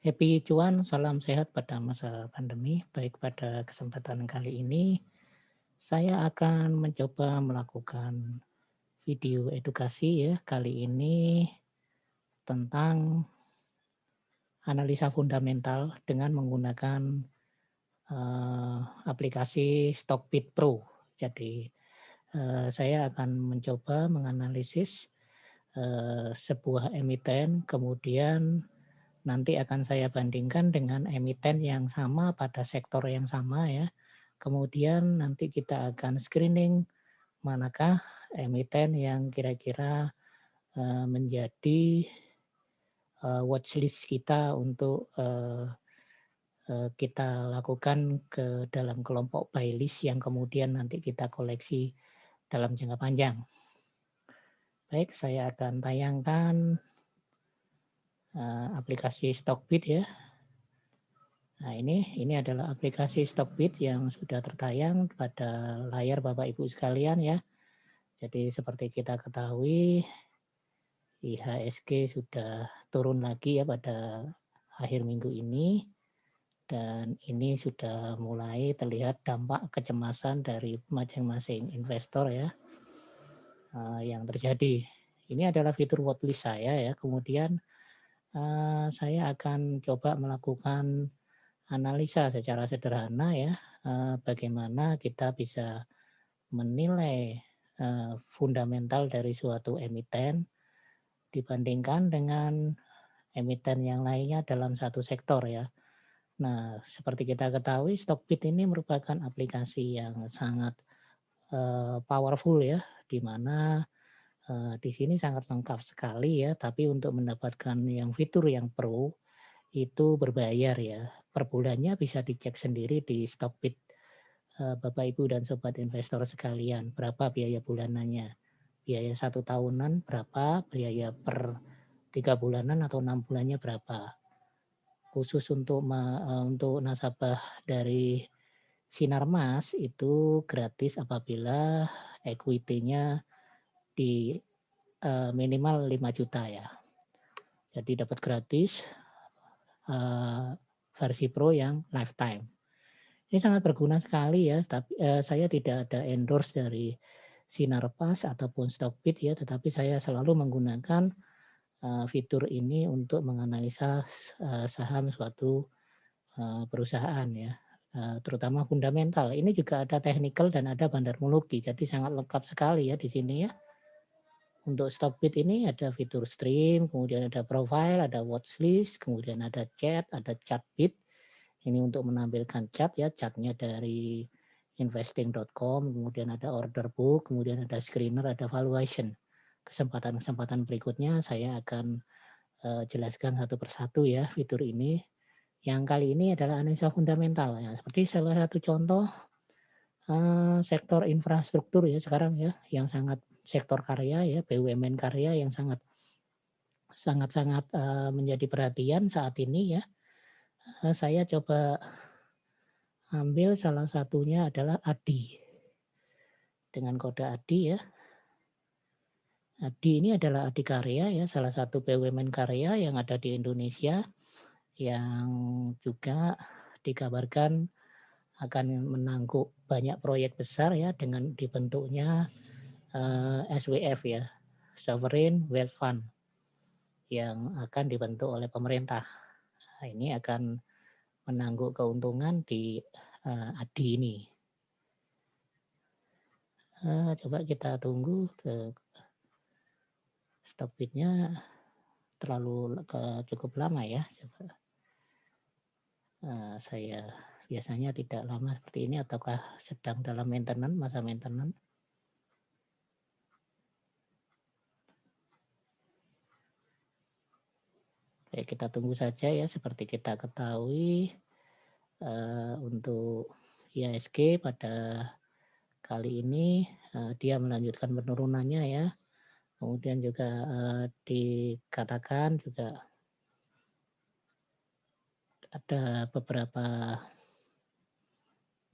Happy cuan, salam sehat pada masa pandemi. Baik, pada kesempatan kali ini saya akan mencoba melakukan video edukasi ya. Kali ini tentang analisa fundamental dengan menggunakan aplikasi Stockbit Pro. Jadi saya akan mencoba menganalisis sebuah emiten, kemudian nanti akan saya bandingkan dengan emiten yang sama pada sektor yang sama ya. Kemudian nanti kita akan screening manakah emiten yang kira-kira menjadi watchlist kita untuk kita lakukan ke dalam kelompok buy list yang kemudian nanti kita koleksi dalam jangka panjang. Baik, saya akan tayangkan aplikasi Stockbit ya. Nah, ini adalah aplikasi Stockbit yang sudah tertayang pada layar Bapak Ibu sekalian ya. Jadi seperti kita ketahui IHSG sudah turun lagi ya pada akhir minggu ini, dan ini sudah mulai terlihat dampak kecemasan dari masing-masing investor ya yang terjadi. Ini adalah fitur watchlist saya ya. Kemudian saya akan coba melakukan analisa secara sederhana ya, bagaimana kita bisa menilai fundamental dari suatu emiten dibandingkan dengan emiten yang lainnya dalam satu sektor ya. Nah, seperti kita ketahui Stockbit ini merupakan aplikasi yang sangat powerful ya, di mana di sini sangat lengkap sekali ya, tapi untuk mendapatkan yang fitur yang pro itu berbayar ya. Per bulannya bisa dicek sendiri di Stockbit Bapak Ibu dan Sobat Investor sekalian, berapa biaya bulanannya. Biaya 1 tahunan berapa, biaya per 3 bulanan atau 6 bulannya berapa. Khusus untuk nasabah dari Sinarmas itu gratis apabila equity-nya di minimal 5 juta ya. Jadi dapat gratis versi Pro yang lifetime. Ini sangat berguna sekali ya, tapi saya tidak ada endorse dari Sinarpas ataupun Stockbit ya, tetapi saya selalu menggunakan fitur ini untuk menganalisa saham suatu perusahaan ya, terutama fundamental. Ini juga ada technical dan ada bandarmologi, jadi sangat lengkap sekali ya di sini ya. Untuk Stockbit ini ada fitur stream, kemudian ada profile, ada watchlist, kemudian ada chat, ada Chartbit. Ini untuk menampilkan chart ya, chartnya dari investing.com, kemudian ada order book, kemudian ada screener, ada valuation. Kesempatan-kesempatan berikutnya saya akan jelaskan satu persatu ya fitur ini. Yang kali ini adalah analisa fundamental ya. Seperti salah satu contoh sektor infrastruktur ya sekarang ya, yang sangat sektor karya ya, BUMN karya yang sangat menjadi perhatian saat ini ya. Saya coba ambil salah satunya adalah ADI. Dengan kode ADI ya. ADI ini adalah Adikarya ya, salah satu BUMN karya yang ada di Indonesia yang juga dikabarkan akan menangguh banyak proyek besar ya dengan dibentuknya SWF ya, Sovereign Wealth Fund yang akan dibentuk oleh pemerintah. Nah, ini akan menangguh keuntungan di ADI ini. Coba kita tunggu Stockbit-nya terlalu cukup lama ya. Coba saya biasanya tidak lama seperti ini ataukah sedang dalam maintenance, masa maintenance. Oke, kita tunggu saja ya. Seperti kita ketahui untuk IHSG pada kali ini dia melanjutkan penurunannya ya. Kemudian juga dikatakan juga ada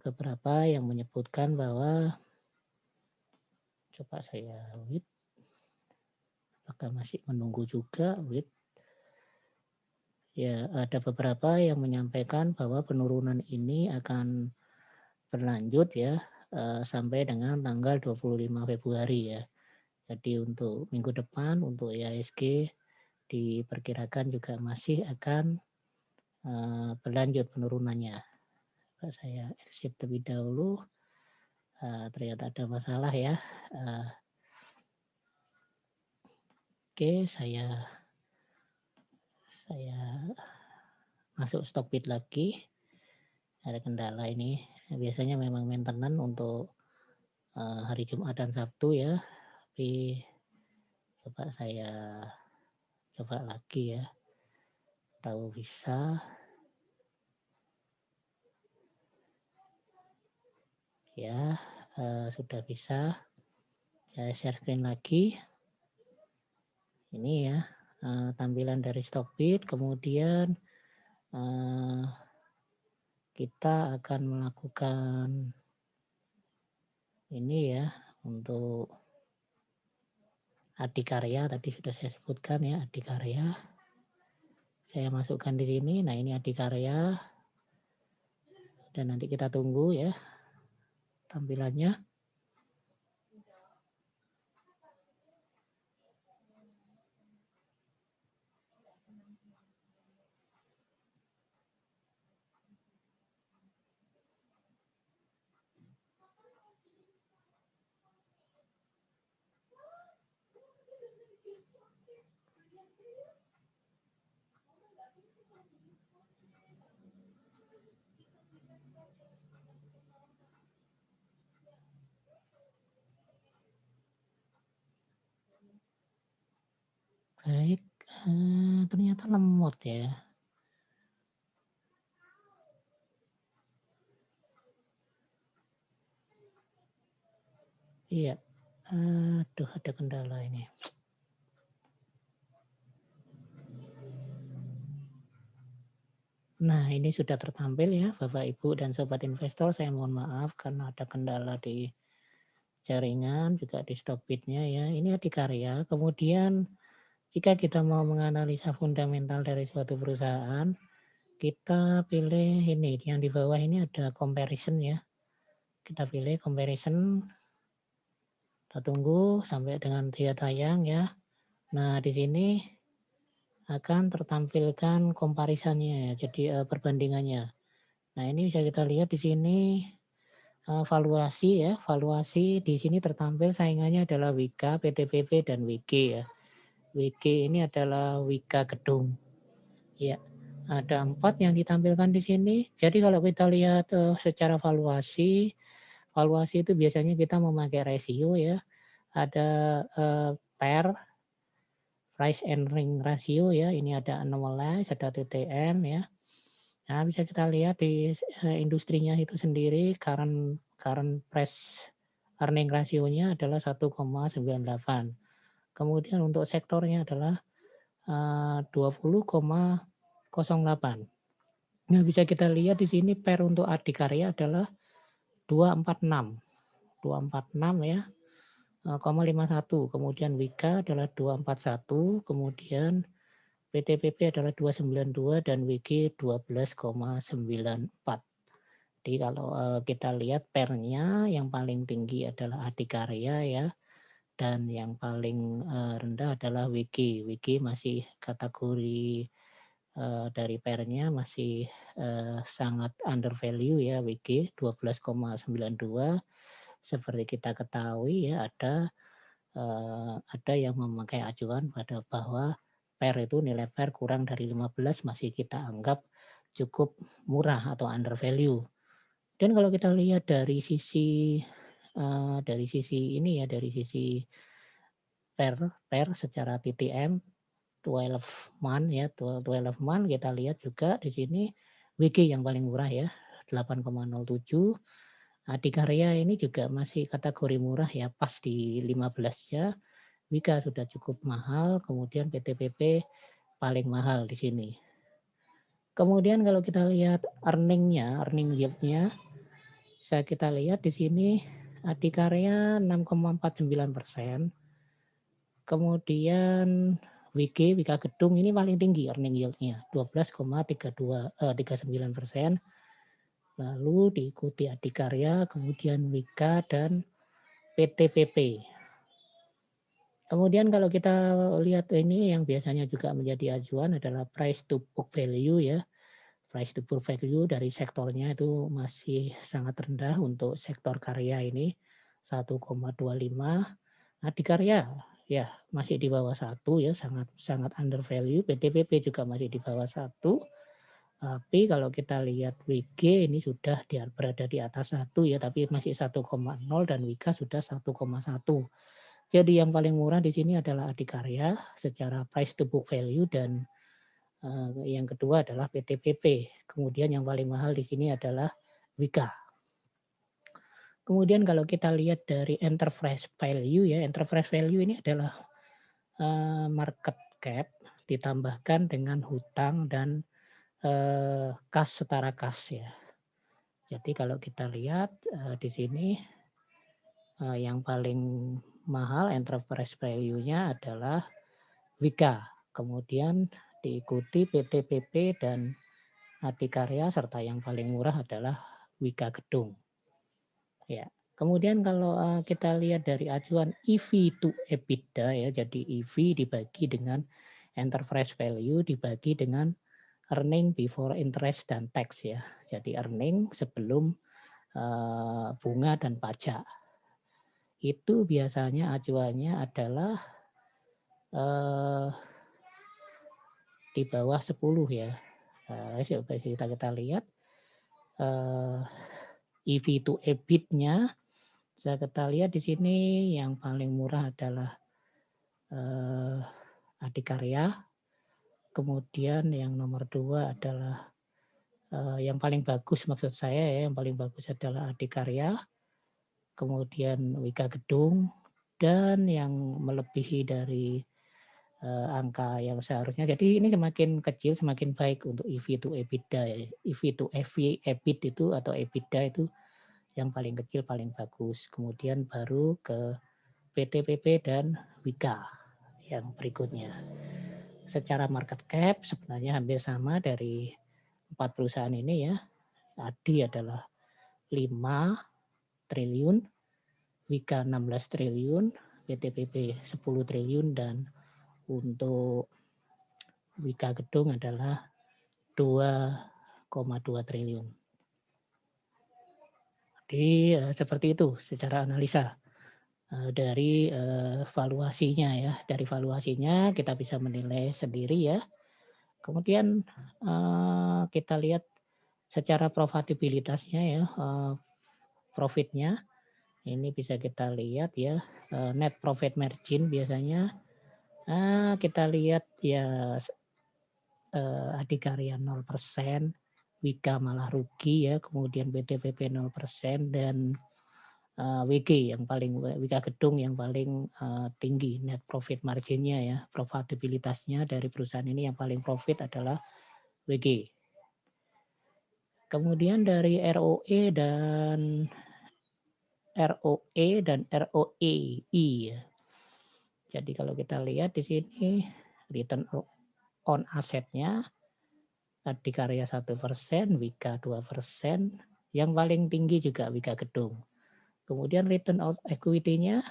beberapa yang menyebutkan bahwa coba saya wait, apakah masih menunggu juga wait. Ya, ada beberapa yang menyampaikan bahwa penurunan ini akan berlanjut ya sampai dengan tanggal 25 Februari ya. Jadi untuk minggu depan untuk IHSG diperkirakan juga masih akan berlanjut penurunannya. Saya exit terlebih dahulu. Ternyata ada masalah ya. Oke, saya masuk stock bid lagi. Ada kendala ini. Biasanya memang maintenance untuk hari Jumat dan Sabtu ya. Tapi coba saya coba lagi ya. Tahu bisa. Ya, sudah bisa. Saya share screen lagi. Ini ya, tampilan dari stock bid. Kemudian kita akan melakukan ini ya untuk adikarya. Tadi sudah saya sebutkan ya, adikarya. Saya masukkan di sini. Nah, ini adikarya. Dan nanti kita tunggu ya tampilannya. Baik, ternyata lemot ya. Iya, aduh ada kendala ini. Nah, ini sudah tertampil ya Bapak Ibu dan Sobat Investor. Saya mohon maaf karena ada kendala di jaringan, juga di stock bid-nya ya. Ini adikarya. Kemudian jika kita mau menganalisa fundamental dari suatu perusahaan, kita pilih ini, yang di bawah ini ada comparison ya. Kita pilih comparison, kita tunggu sampai dengan dia tayang ya. Nah, di sini akan tertampilkan komparisannya ya, jadi perbandingannya. Nah, ini bisa kita lihat di sini valuasi ya, valuasi di sini tertampil saingannya adalah Wika, PTPP dan WG ya. WG ini adalah Wika Gedung. Ya, ada 4 yang ditampilkan di sini. Jadi kalau kita lihat secara valuasi, valuasi itu biasanya kita memakai rasio ya. Ada PER, price and ring ratio ya. Ini ada annualized, ada TTM ya. Nah, bisa kita lihat di industrinya itu sendiri current price earning ratio-nya adalah 1,98. Kemudian untuk sektornya adalah 20,08. Nah, bisa kita lihat di sini PER untuk adikarya adalah 246. 246 ya. 51. Kemudian Wika adalah 241, kemudian PTPP adalah 292 dan WG 12,94. Jadi kalau kita lihat pernya yang paling tinggi adalah adikarya ya, dan yang paling rendah adalah WG. WG masih kategori dari pernya masih sangat under value ya, WG 12,92. Seperti kita ketahui ya, ada yang memakai acuan pada bahwa PER itu nilai PER kurang dari 15 masih kita anggap cukup murah atau under value. Dan kalau kita lihat dari sisi ini ya, dari sisi PER secara TTM 12 month ya, 12 month kita lihat juga di sini WG yang paling murah ya, 8,07. Adikarya ini juga masih kategori murah ya, pas di 15 ya. Wika sudah cukup mahal, kemudian PTPP paling mahal di sini. Kemudian kalau kita lihat earning yield-nya, bisa kita lihat di sini adikarya 6,49%. Kemudian Wika Gedung ini paling tinggi earning yield-nya 12,39%. Lalu diikuti Adikarya, kemudian Wika dan PTVP. Kemudian kalau kita lihat ini yang biasanya juga menjadi acuan adalah price to book value ya. Price to book value dari sektornya itu masih sangat rendah untuk sektor karya ini 1,25. Adikarya ya masih di bawah 1 ya, sangat sangat under value. PTVP juga masih di bawah 1. Tapi kalau kita lihat WG ini sudah berada di atas 1 ya, tapi masih 1,0 dan Wika sudah 1,1. Jadi yang paling murah di sini adalah Adikarya secara price to book value dan yang kedua adalah PTPP. Kemudian yang paling mahal di sini adalah Wika. Kemudian kalau kita lihat dari enterprise value ya, enterprise value ini adalah market cap ditambahkan dengan hutang dan kas setara kas ya. Jadi kalau kita lihat di sini yang paling mahal enterprise value-nya adalah Wika. Kemudian diikuti PTPP dan Adikarya serta yang paling murah adalah Wika Gedung. Ya. Kemudian kalau kita lihat dari acuan EV to EBITDA ya, jadi EV dibagi dengan enterprise value dibagi dengan earning before interest dan tax ya. Jadi earning sebelum bunga dan pajak. Itu biasanya acuannya adalah di bawah 10 ya. Coba kita lihat EV to EBIT-nya. Kita lihat di sini yang paling murah adalah Adikarya. Kemudian yang nomor 2 adalah yang paling bagus maksud saya ya, yang paling bagus adalah Adikarya. Kemudian Wika Gedung dan yang melebihi dari angka yang seharusnya. Jadi ini semakin kecil semakin baik untuk EV to EBITDA. EV to EBIT itu atau EBITDA itu yang paling kecil paling bagus. Kemudian baru ke PTPP dan Wika yang berikutnya. Secara market cap sebenarnya hampir sama dari 4 perusahaan ini ya. ADI adalah 5 triliun, Wika 16 triliun, PTPP 10 triliun dan untuk Wika Gedung adalah 2,2 triliun. Jadi seperti itu secara analisa dari valuasinya ya. Dari valuasinya kita bisa menilai sendiri ya. Kemudian kita lihat secara profitabilitasnya ya, profitnya ini bisa kita lihat ya, net profit margin biasanya kita lihat ya Adikarya 0%, Wika malah rugi ya, kemudian PTPP 0% dan WG yang paling Wika Gedung yang paling tinggi net profit marginnya ya, profitabilitasnya dari perusahaan ini yang paling profit adalah WG. Kemudian dari ROE dan ROEI ya. Jadi kalau kita lihat di sini return on assetnya Adikarya 1%, Wika 2%, yang paling tinggi juga Wika Gedung. Kemudian return on equity-nya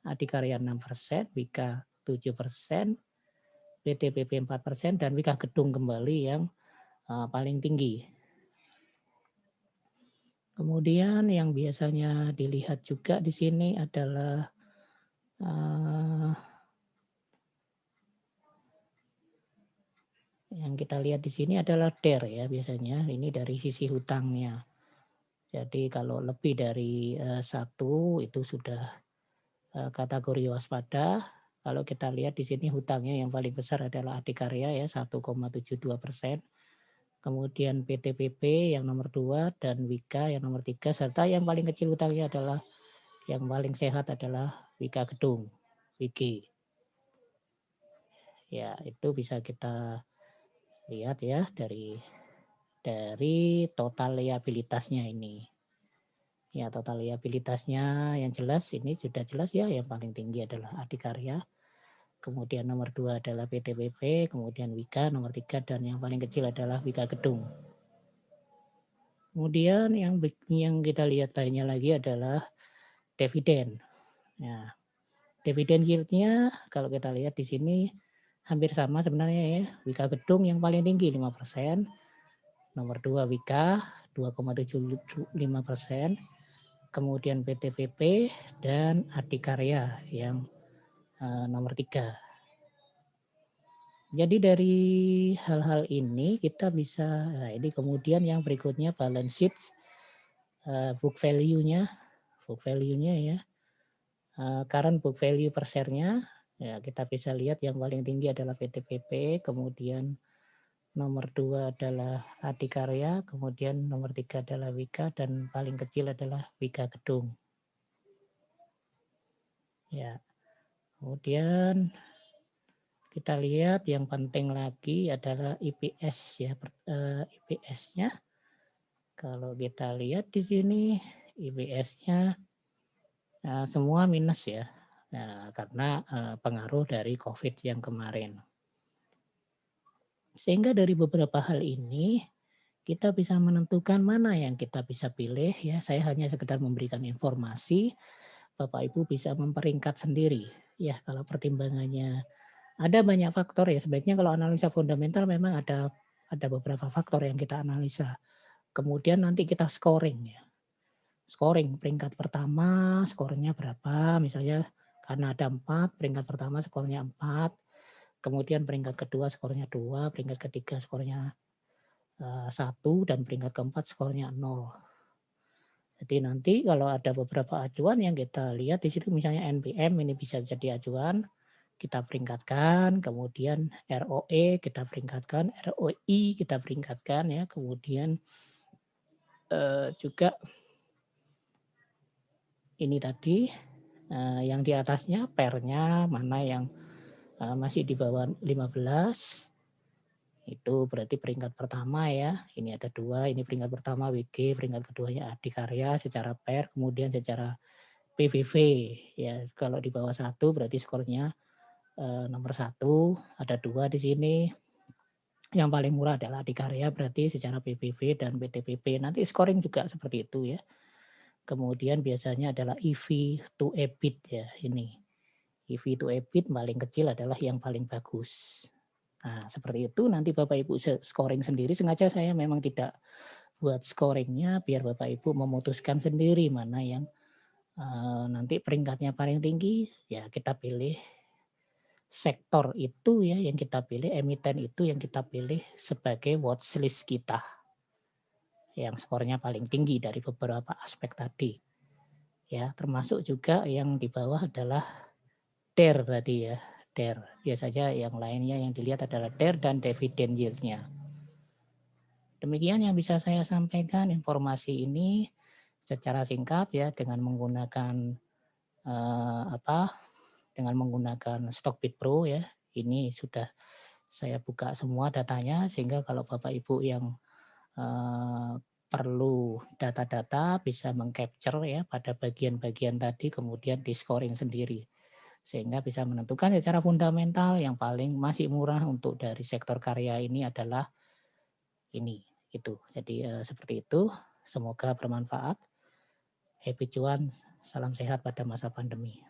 Adikarya 6%, Wika 7%, PTPP 4%, dan Wika Gedung kembali yang paling tinggi. Kemudian yang biasanya dilihat juga di sini adalah yang kita lihat di sini adalah DER ya biasanya. Ini dari sisi hutangnya. Jadi kalau lebih dari 1 itu sudah kategori waspada. Kalau kita lihat di sini hutangnya yang paling besar adalah Adikarya ya 1,72%. Kemudian PTPP yang nomor 2 dan Wika yang nomor 3 serta yang paling kecil hutangnya adalah yang paling sehat adalah Wika Gedung, WG. Ya, itu bisa kita lihat ya dari total liabilitasnya ini. Ya, total liabilitasnya yang jelas ini sudah jelas ya, yang paling tinggi adalah Adikarya. kemudian nomor 2 adalah PTPP, kemudian Wika nomor 3, dan yang paling kecil adalah Wika Gedung. Kemudian yang kita lihat lainnya lagi adalah dividen. Nah, dividen yield-nya kalau kita lihat di sini hampir sama sebenarnya ya. Wika Gedung yang paling tinggi 5%, nomor 2 Wika 2,75%, kemudian PTVP dan Adikarya yang nomor 3. Jadi dari hal-hal ini kita bisa, nah ini kemudian yang berikutnya balance sheet, book value-nya ya, current book value per share-nya, ya kita bisa lihat yang paling tinggi adalah PTVP, kemudian nomor 2 adalah Adikarya, kemudian nomor 3 adalah Wika, dan paling kecil adalah Wika Gedung. Ya, kemudian kita lihat yang penting lagi adalah EPS ya, EPS-nya. Kalau kita lihat di sini EPS-nya semua minus ya, karena pengaruh dari COVID yang kemarin. Sehingga dari beberapa hal ini kita bisa menentukan mana yang kita bisa pilih ya. Saya hanya sekedar memberikan informasi, Bapak Ibu bisa memperingkat sendiri ya. Kalau pertimbangannya ada banyak faktor ya, sebaiknya kalau analisa fundamental memang ada beberapa faktor yang kita analisa. Kemudian nanti kita scoring ya. Scoring peringkat pertama skornya berapa, misalnya karena ada 4, peringkat pertama skornya 4, kemudian peringkat kedua skornya 2, peringkat ketiga skornya 1, dan peringkat keempat skornya 0. Jadi nanti kalau ada beberapa acuan yang kita lihat di situ, misalnya NPM ini bisa jadi acuan, kita peringkatkan, kemudian ROE kita peringkatkan, ROI kita peringkatkan ya, kemudian juga ini tadi yang di atasnya pernya mana yang masih di bawah 15, itu berarti peringkat pertama ya. Ini ada 2, ini peringkat pertama WG, peringkat keduanya Adikarya secara per, kemudian secara PVV ya. Kalau di bawah 1 berarti skornya nomor 1, ada 2 di sini. Yang paling murah adalah Adikarya berarti secara PVV dan PTPP. Nanti scoring juga seperti itu ya. Kemudian biasanya adalah EV to EBIT ya ini. EV to EBIT paling kecil adalah yang paling bagus. Nah, seperti itu nanti Bapak Ibu scoring sendiri. Sengaja saya memang tidak buat scoringnya biar Bapak Ibu memutuskan sendiri mana yang nanti peringkatnya paling tinggi, ya kita pilih sektor itu ya yang kita pilih, emiten itu yang kita pilih sebagai watchlist kita. Yang skornya paling tinggi dari beberapa aspek tadi. Ya, termasuk juga yang di bawah adalah DER tadi ya, DER. Biasanya yang lainnya yang dilihat adalah DER dan dividend yield-nya. Demikian yang bisa saya sampaikan informasi ini secara singkat ya dengan menggunakan dengan menggunakan Stockbit Pro ya. Ini sudah saya buka semua datanya sehingga kalau Bapak Ibu yang perlu data-data bisa mengcapture ya pada bagian-bagian tadi kemudian di scoring sendiri sehingga bisa menentukan secara fundamental yang paling masih murah untuk dari sektor karya ini adalah ini itu. Jadi seperti itu. Semoga bermanfaat. Happy cuan, salam sehat pada masa pandemi.